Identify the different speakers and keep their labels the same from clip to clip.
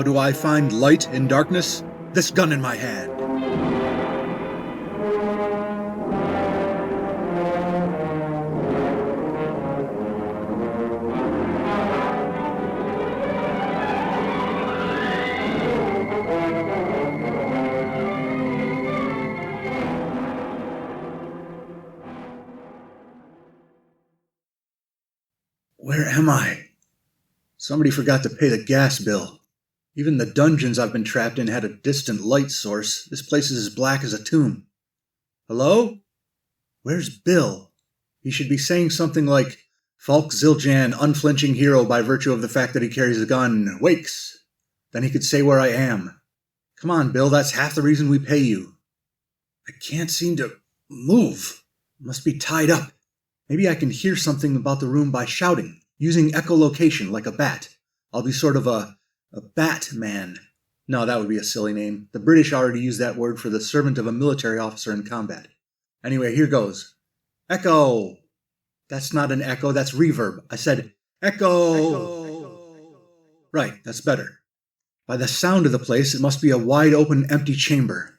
Speaker 1: How do I find light in darkness? This gun in my hand. Where am I? Somebody forgot to pay the gas bill. Even the dungeons I've been trapped in had a distant light source. This place is as black as a tomb. Hello? Where's Bill? He should be saying something like, Falk Zildjian, unflinching hero by virtue of the fact that he carries a gun, wakes. Then he could say where I am. Come on, Bill, that's half the reason we pay you. I can't seem to move. Must be tied up. Maybe I can hear something about the room by shouting, using echolocation like a bat. I'll be sort of a Batman. No, that would be a silly name. The British already use that word for the servant of a military officer in combat. Anyway, here goes. Echo! That's not an echo, that's reverb. I said, echo! Right, that's better. By the sound of the place, it must be a wide open, empty chamber.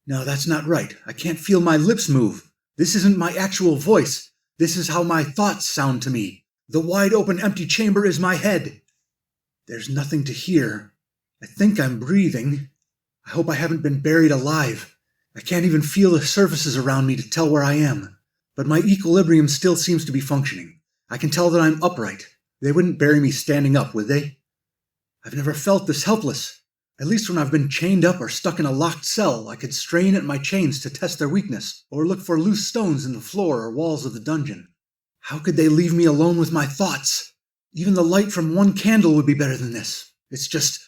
Speaker 1: No, that's not right. I can't feel my lips move. This isn't my actual voice. This is how my thoughts sound to me. The wide open, empty chamber is my head. There's nothing to hear. I think I'm breathing. I hope I haven't been buried alive. I can't even feel the surfaces around me to tell where I am. But my equilibrium still seems to be functioning. I can tell that I'm upright. They wouldn't bury me standing up, would they? I've never felt this helpless. At least when I've been chained up or stuck in a locked cell, I could strain at my chains to test their weakness, or look for loose stones in the floor or walls of the dungeon. How could they leave me alone with my thoughts? Even the light from one candle would be better than this. It's just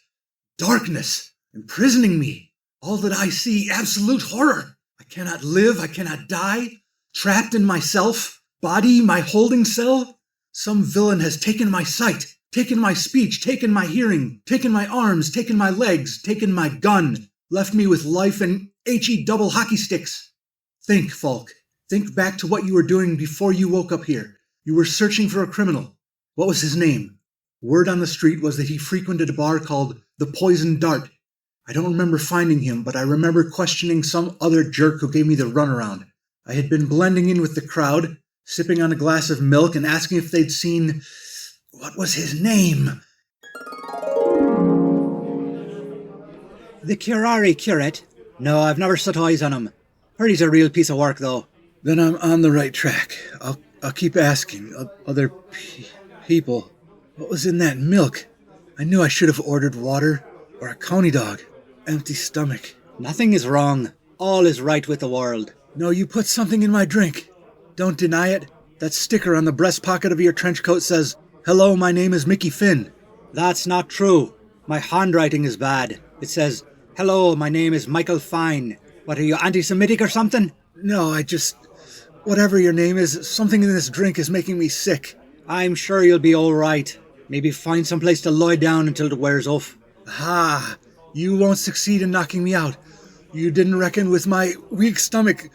Speaker 1: darkness, imprisoning me. All that I see, absolute horror. I cannot live, I cannot die. Trapped in myself, body, my holding cell. Some villain has taken my sight, taken my speech, taken my hearing, taken my arms, taken my legs, taken my gun, left me with life and HE double hockey sticks. Think, Falk. Think back to what you were doing before you woke up here. You were searching for a criminal. What was his name? Word on the street was that he frequented a bar called the Poison Dart. I don't remember finding him, but I remember questioning some other jerk who gave me the runaround. I had been blending in with the crowd, sipping on a glass of milk and asking if they'd seen... What was his name?
Speaker 2: The Curari curate? No, I've never set eyes on him. Heard he's a real piece of work, though.
Speaker 1: Then I'm on the right track. I'll keep asking. Other people. What was in that milk? I knew I should have ordered water or a coney dog. Empty stomach.
Speaker 2: Nothing is wrong. All is right with the world.
Speaker 1: No, you put something in my drink. Don't deny it. That sticker on the breast pocket of your trench coat says, "Hello, my name is Mickey Finn."
Speaker 2: That's not true. My handwriting is bad. It says, "Hello, my name is Michael Fine." What, are you anti-Semitic or something?
Speaker 1: No, whatever your name is, something in this drink is making me sick.
Speaker 2: I'm sure you'll be all right. Maybe find some place to lie down until it wears off.
Speaker 1: Ah, you won't succeed in knocking me out. You didn't reckon with my weak stomach.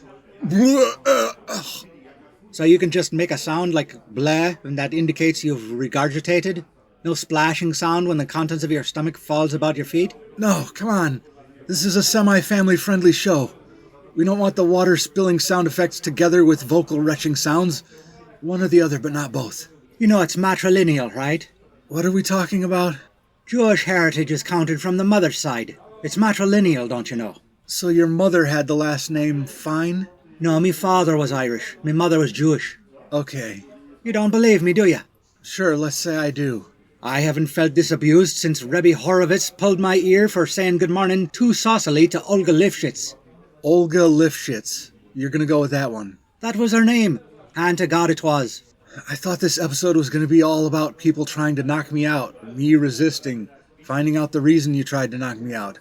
Speaker 2: So you can just make a sound like bleh, and that indicates you've regurgitated? No splashing sound when the contents of your stomach falls about your feet?
Speaker 1: No, come on. This is a semi-family friendly show. We don't want the water spilling sound effects together with vocal retching sounds. One or the other, but not both.
Speaker 2: You know it's matrilineal, right?
Speaker 1: What are we talking about?
Speaker 2: Jewish heritage is counted from the mother's side. It's matrilineal, don't you know?
Speaker 1: So your mother had the last name Fine?
Speaker 2: No, me father was Irish. Me mother was Jewish.
Speaker 1: Okay.
Speaker 2: You don't believe me, do you?
Speaker 1: Sure, let's say I do.
Speaker 2: I haven't felt disabused since Rebbe Horowitz pulled my ear for saying good morning too saucily to Olga Lifshitz.
Speaker 1: Olga Lifshitz. You're gonna go with that one.
Speaker 2: That was her name. And to God it was.
Speaker 1: I thought this episode was gonna be all about people trying to knock me out, me resisting, finding out the reason you tried to knock me out.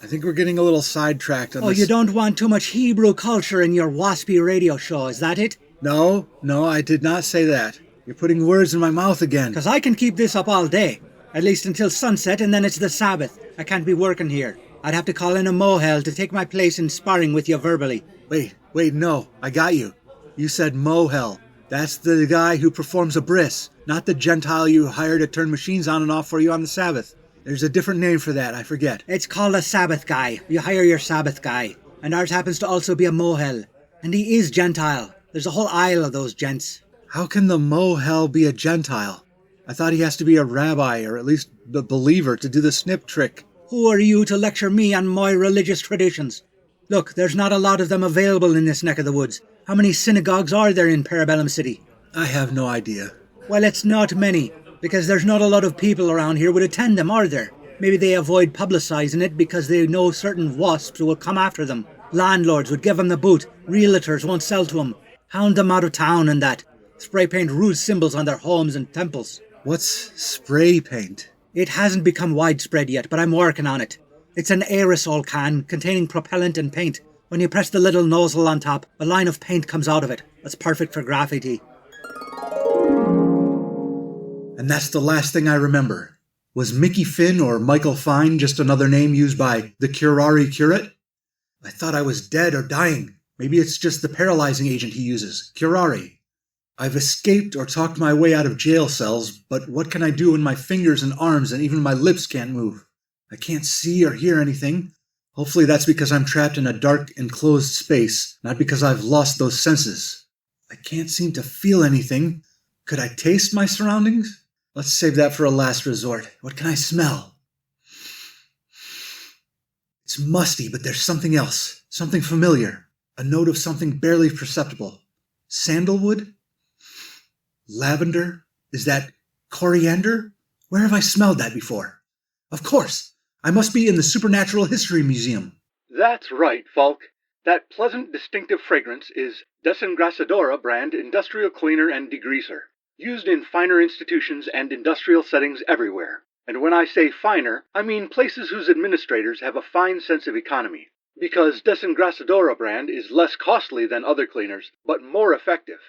Speaker 1: I think we're getting a little sidetracked on this.
Speaker 2: Oh, you don't want too much Hebrew culture in your waspy radio show, is that it?
Speaker 1: No, I did not say that. You're putting words in my mouth again.
Speaker 2: 'Cause I can keep this up all day. At least until sunset, and then it's the Sabbath. I can't be working here. I'd have to call in a mohel to take my place in sparring with you verbally.
Speaker 1: Wait, no, I got you. You said mohel. That's the guy who performs a bris, not the Gentile you hire to turn machines on and off for you on the Sabbath. There's a different name for that, I forget.
Speaker 2: It's called a Sabbath guy. You hire your Sabbath guy. And ours happens to also be a mohel. And he is Gentile. There's a whole aisle of those gents.
Speaker 1: How can the mohel be a Gentile? I thought he has to be a rabbi, or at least a believer, to do the snip trick.
Speaker 2: Who are you to lecture me on my religious traditions? Look, there's not a lot of them available in this neck of the woods. How many synagogues are there in Parabellum City?
Speaker 1: I have no idea.
Speaker 2: Well, it's not many, because there's not a lot of people around here would attend them, are there? Maybe they avoid publicising it because they know certain wasps will come after them. Landlords would give them the boot. Realtors won't sell to them. Hound them out of town and that. Spray paint ruse symbols on their homes and temples.
Speaker 1: What's spray paint?
Speaker 2: It hasn't become widespread yet, but I'm working on it. It's an aerosol can containing propellant and paint. When you press the little nozzle on top, a line of paint comes out of it. That's perfect for graffiti.
Speaker 1: And that's the last thing I remember. Was Mickey Finn or Michael Fine just another name used by the curare curate? I thought I was dead or dying. Maybe it's just the paralyzing agent he uses, curare. I've escaped or talked my way out of jail cells, but what can I do when my fingers and arms and even my lips can't move? I can't see or hear anything. Hopefully that's because I'm trapped in a dark, enclosed space, not because I've lost those senses. I can't seem to feel anything. Could I taste my surroundings? Let's save that for a last resort. What can I smell? It's musty, but there's something else. Something familiar. A note of something barely perceptible. Sandalwood? Lavender? Is that coriander? Where have I smelled that before? Of course! I must be in the Supernatural History Museum. That's right, Falk. That pleasant, distinctive fragrance is Desengrasadora brand industrial cleaner and degreaser, used in finer institutions and industrial settings everywhere. And when I say finer, I mean places whose administrators have a fine sense of economy. Because Desengrasadora brand is less costly than other cleaners, but more effective.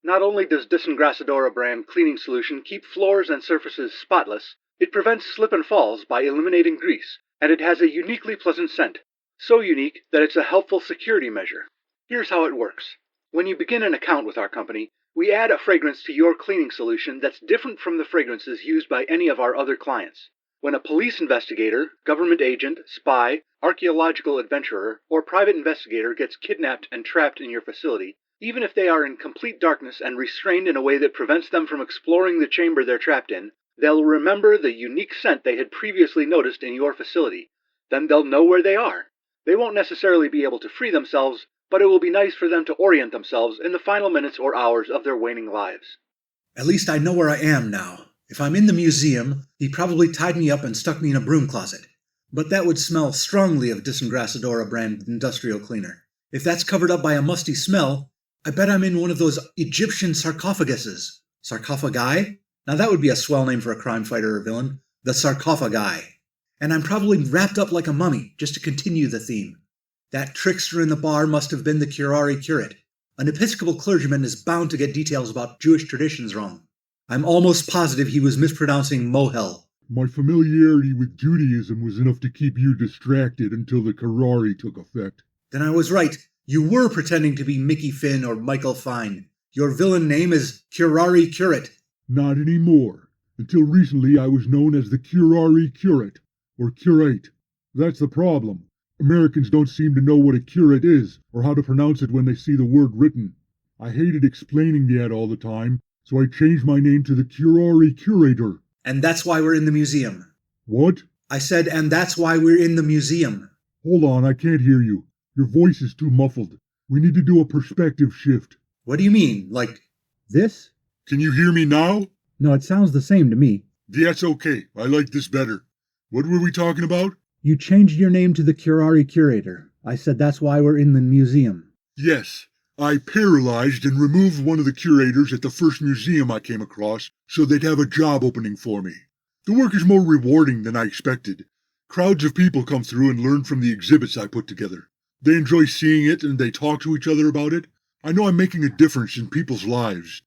Speaker 1: Not only does Desengrasadora brand cleaning solution keep floors and surfaces spotless, it prevents slip and falls by eliminating grease, and it has a uniquely pleasant scent. So unique that it's a helpful security measure. Here's how it works. When you begin an account with our company, we add a fragrance to your cleaning solution that's different from the fragrances used by any of our other clients. When a police investigator, government agent, spy, archaeological adventurer, or private investigator gets kidnapped and trapped in your facility, even if they are in complete darkness and restrained in a way that prevents them from exploring the chamber they're trapped in, they'll remember the unique scent they had previously noticed in your facility. Then they'll know where they are. They won't necessarily be able to free themselves, but it will be nice for them to orient themselves in the final minutes or hours of their waning lives. At least I know where I am now. If I'm in the museum, he probably tied me up and stuck me in a broom closet. But that would smell strongly of Desengrasadora brand industrial cleaner. If that's covered up by a musty smell, I bet I'm in one of those Egyptian sarcophaguses. Sarcophagi? Now that would be a swell name for a crime fighter or villain. The sarcophagi. And I'm probably wrapped up like a mummy, just to continue the theme. That trickster in the bar must have been the curare curate. An Episcopal clergyman is bound to get details about Jewish traditions wrong. I'm almost positive he was mispronouncing mohel.
Speaker 3: My familiarity with Judaism was enough to keep you distracted until the curare took effect.
Speaker 1: Then I was right. You were pretending to be Mickey Finn or Michael Fine. Your villain name is Curare Curate.
Speaker 3: Not anymore. Until recently I was known as the curare curate, or curate. That's the problem. Americans don't seem to know what a curate is, or how to pronounce it when they see the word written. I hated explaining that all the time, so I changed my name to the curare curator.
Speaker 1: And that's why we're in the museum.
Speaker 3: What?
Speaker 1: I said, and that's why we're in the museum.
Speaker 3: Hold on, I can't hear you. Your voice is too muffled. We need to do a perspective shift.
Speaker 1: What do you mean? Like this?
Speaker 3: Can you hear me now?
Speaker 1: No, it sounds the same to me.
Speaker 3: That's okay. I like this better. What were we talking about?
Speaker 1: You changed your name to the Curare Curator. I said that's why we're in the museum.
Speaker 3: Yes. I paralyzed and removed one of the curators at the first museum I came across so they'd have a job opening for me. The work is more rewarding than I expected. Crowds of people come through and learn from the exhibits I put together. They enjoy seeing it and they talk to each other about it. I know I'm making a difference in people's lives.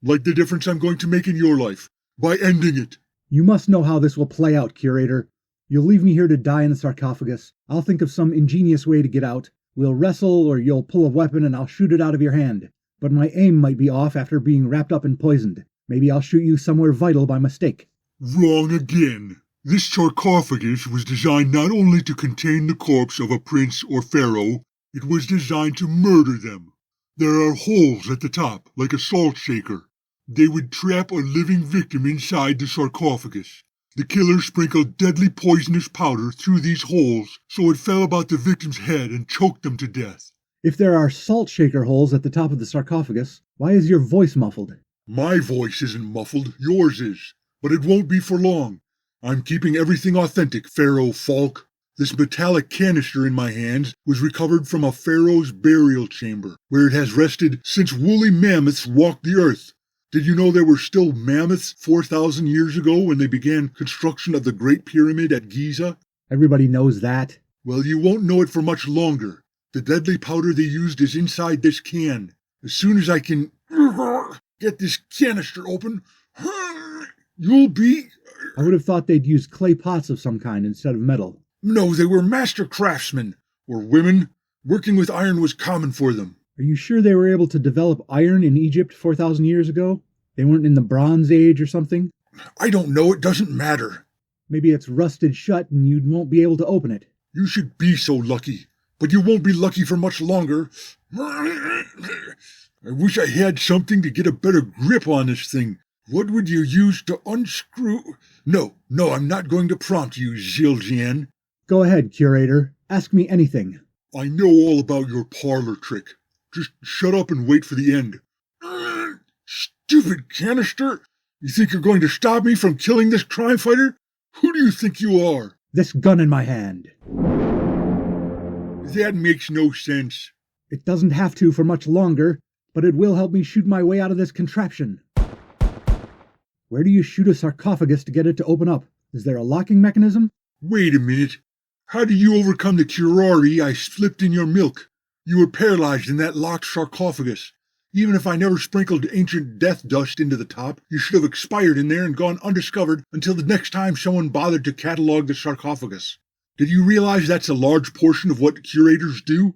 Speaker 3: Like the difference I'm going to make in your life, by ending it.
Speaker 1: You must know how this will play out, Curator. You'll leave me here to die in the sarcophagus. I'll think of some ingenious way to get out. We'll wrestle, or you'll pull a weapon and I'll shoot it out of your hand. But my aim might be off after being wrapped up and poisoned. Maybe I'll shoot you somewhere vital by mistake.
Speaker 3: Wrong again. This sarcophagus was designed not only to contain the corpse of a prince or pharaoh, it was designed to murder them. There are holes at the top, like a salt shaker. They would trap a living victim inside the sarcophagus. The killer sprinkled deadly poisonous powder through these holes so it fell about the victim's head and choked them to death.
Speaker 2: If there are salt shaker holes at the top of the sarcophagus, why is your voice muffled?
Speaker 3: My voice isn't muffled, yours is. But it won't be for long. I'm keeping everything authentic, Pharaoh Falk. This metallic canister in my hands was recovered from a pharaoh's burial chamber, where it has rested since woolly mammoths walked the earth. Did you know there were still mammoths 4,000 years ago when they began construction of the Great Pyramid at Giza?
Speaker 2: Everybody knows that.
Speaker 3: Well, you won't know it for much longer. The deadly powder they used is inside this can. As soon as I can get this canister open, you'll be...
Speaker 2: I would have thought they'd use clay pots of some kind instead of metal.
Speaker 3: No, they were master craftsmen, or women. Working with iron was common for them.
Speaker 2: Are you sure they were able to develop iron in Egypt 4,000 years ago? They weren't in the Bronze Age or something?
Speaker 3: I don't know, it doesn't matter.
Speaker 2: Maybe it's rusted shut and you won't be able to open it.
Speaker 3: You should be so lucky, but you won't be lucky for much longer. I wish I had something to get a better grip on this thing. What would you use to unscrew? No, I'm not going to prompt you, Zildjian.
Speaker 2: Go ahead, curator. Ask me anything.
Speaker 3: I know all about your parlor trick. Just shut up and wait for the end. Stupid canister! You think you're going to stop me from killing this crime fighter? Who do you think you are?
Speaker 2: This gun in my hand.
Speaker 3: That makes no sense.
Speaker 2: It doesn't have to for much longer, but it will help me shoot my way out of this contraption. Where do you shoot a sarcophagus to get it to open up? Is there a locking mechanism?
Speaker 3: Wait a minute. How did you overcome the curare I slipped in your milk? You were paralyzed in that locked sarcophagus. Even if I never sprinkled ancient death dust into the top, you should have expired in there and gone undiscovered until the next time someone bothered to catalog the sarcophagus. Did you realize that's a large portion of what curators do?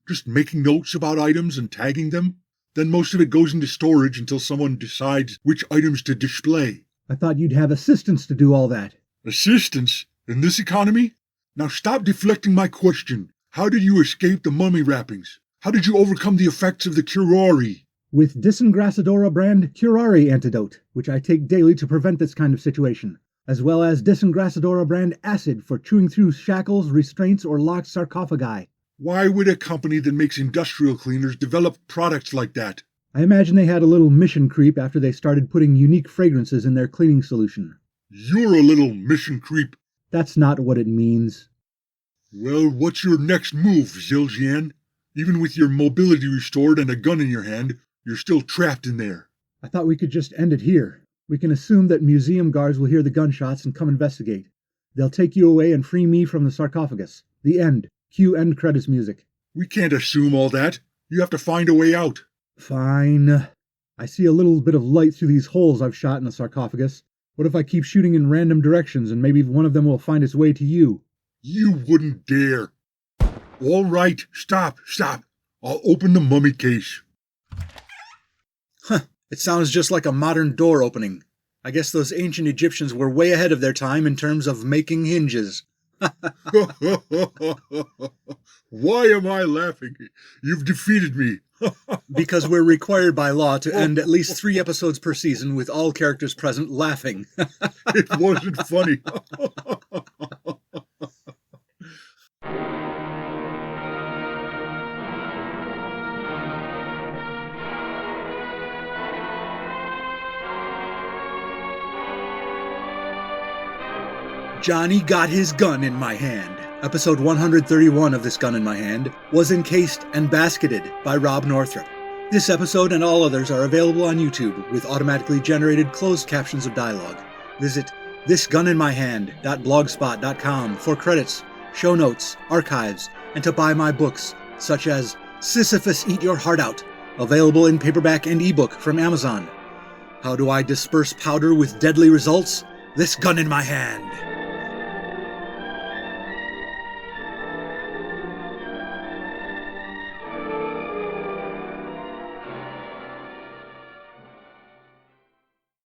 Speaker 3: Just making notes about items and tagging them? Then most of it goes into storage until someone decides which items to display.
Speaker 2: I thought you'd have assistants to do all that.
Speaker 3: Assistants? In this economy? Now stop deflecting my question. How did you escape the mummy wrappings? How did you overcome the effects of the curare?
Speaker 2: With desengrasadora brand curare antidote, which I take daily to prevent this kind of situation, as well as desengrasadora brand acid for chewing through shackles, restraints, or locked sarcophagi.
Speaker 3: Why would a company that makes industrial cleaners develop products like that?
Speaker 2: I imagine they had a little mission creep after they started putting unique fragrances in their cleaning solution.
Speaker 3: You're a little mission creep.
Speaker 2: That's not what it means.
Speaker 3: Well, what's your next move, Zildjian? Even with your mobility restored and a gun in your hand, you're still trapped in there.
Speaker 2: I thought we could just end it here. We can assume that museum guards will hear the gunshots and come investigate. They'll take you away and free me from the sarcophagus. The end. Cue end credits music.
Speaker 3: We can't assume all that. You have to find a way out.
Speaker 2: Fine. I see a little bit of light through these holes I've shot in the sarcophagus. What if I keep shooting in random directions and maybe one of them will find its way to you?
Speaker 3: You wouldn't dare. All right, stop. I'll open the mummy case.
Speaker 1: Huh, it sounds just like a modern door opening. I guess those ancient Egyptians were way ahead of their time in terms of making hinges.
Speaker 3: Why am I laughing? You've defeated me.
Speaker 1: Because we're required by law to end at least 3 episodes per season with all characters present laughing.
Speaker 3: It wasn't funny.
Speaker 1: Johnny got his gun in my hand. Episode 131 of This Gun in My Hand was encased and basketed by Rob Northrop. This episode and all others are available on YouTube with automatically generated closed captions of dialogue. Visit thisguninmyhand.blogspot.com for credits, show notes, archives, and to buy my books, such as Sisyphus Eat Your Heart Out, available in paperback and ebook from Amazon. How do I disperse powder with deadly results? This gun in my hand.